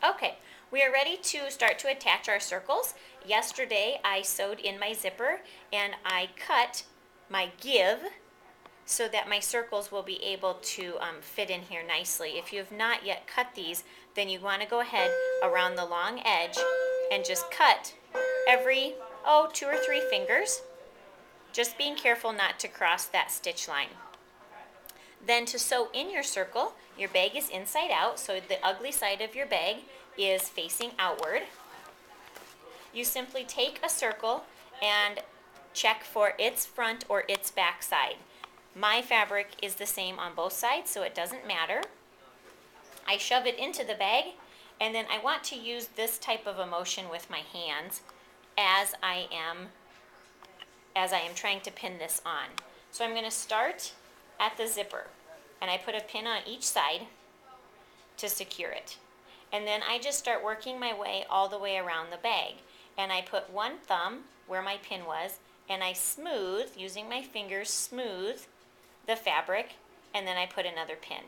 Okay, we are ready to start to attach our circles. Yesterday I sewed in my zipper and I cut my give so that my circles will be able to fit in here nicely. If you have not yet cut these, then you want to go ahead around the long edge and just cut every, 2 or 3 fingers, just being careful not to cross that stitch line. Then to sew in your circle, your bag is inside out, so the ugly side of your bag is facing outward. You simply take a circle and check for its front or its back side. My fabric is the same on both sides, so it doesn't matter. I shove it into the bag, and then I want to use this type of a motion with my hands as I am trying to pin this on. So I'm going to start at the zipper, and I put a pin on each side to secure it. And then I just start working my way all the way around the bag. And I put one thumb where my pin was, and I smooth, using my fingers, smooth the fabric, and then I put another pin.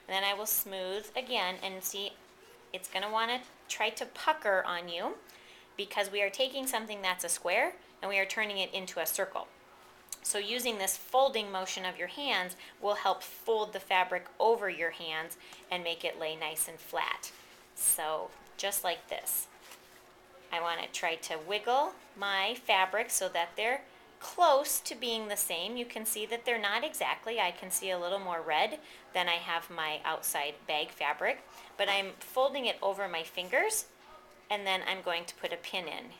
And then I will smooth again, and see, it's going to want to try to pucker on you because we are taking something that's a square and we are turning it into a circle. So using this folding motion of your hands will help fold the fabric over your hands and make it lay nice and flat. So just like this. I want to try to wiggle my fabric so that they're close to being the same. You can see that they're not exactly. I can see a little more red than I have my outside bag fabric, but I'm folding it over my fingers, and then I'm going to put a pin in.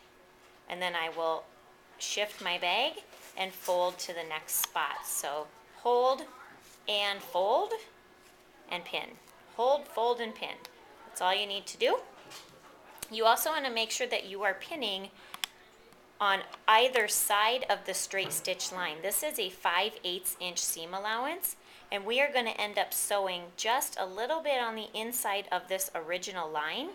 And then I will shift my bag and fold to the next spot. So hold and fold and pin. Hold, fold, and pin. That's all you need to do. You also want to make sure that you are pinning on either side of the straight stitch line. This is a 5/8 inch seam allowance, and we are going to end up sewing just a little bit on the inside of this original line,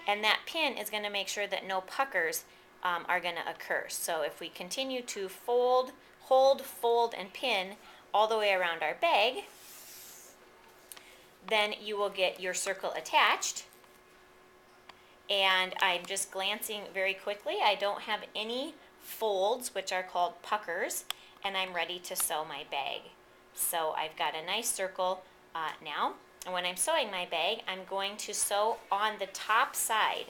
and that pin is going to make sure that no puckers are going to occur. So if we continue to fold, hold, fold, and pin all the way around our bag, then you will get your circle attached. And I'm just glancing very quickly. I don't have any folds, which are called puckers, and I'm ready to sew my bag. So I've got a nice circle now. And when I'm sewing my bag, I'm going to sew on the top side.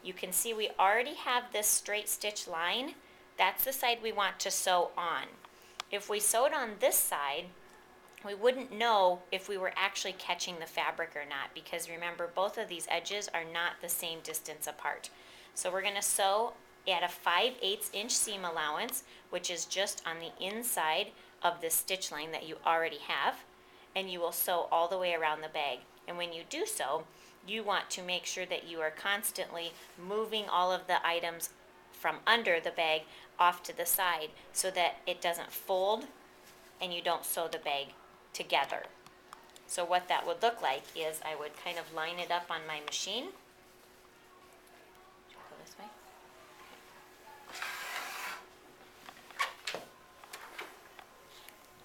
You can see we already have this straight stitch line. That's the side we want to sew on. If we sewed on this side, we wouldn't know if we were actually catching the fabric or not, because remember, both of these edges are not the same distance apart. So we're going to sew at a 5/8 inch seam allowance, which is just on the inside of this stitch line that you already have, and you will sew all the way around the bag. And when you do so, you want to make sure that you are constantly moving all of the items from under the bag off to the side so that it doesn't fold and you don't sew the bag together. So what that would look like is I would kind of line it up on my machine. Go this way.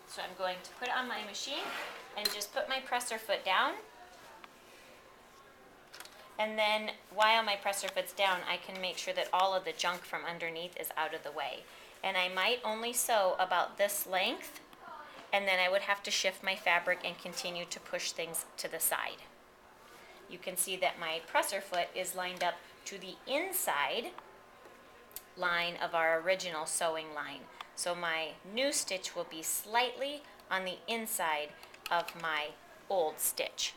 So I'm going to put it on my machine and just put my presser foot down. And then while my presser foot's down, I can make sure that all of the junk from underneath is out of the way. And I might only sew about this length, and then I would have to shift my fabric and continue to push things to the side. You can see that my presser foot is lined up to the inside line of our original sewing line. So my new stitch will be slightly on the inside of my old stitch.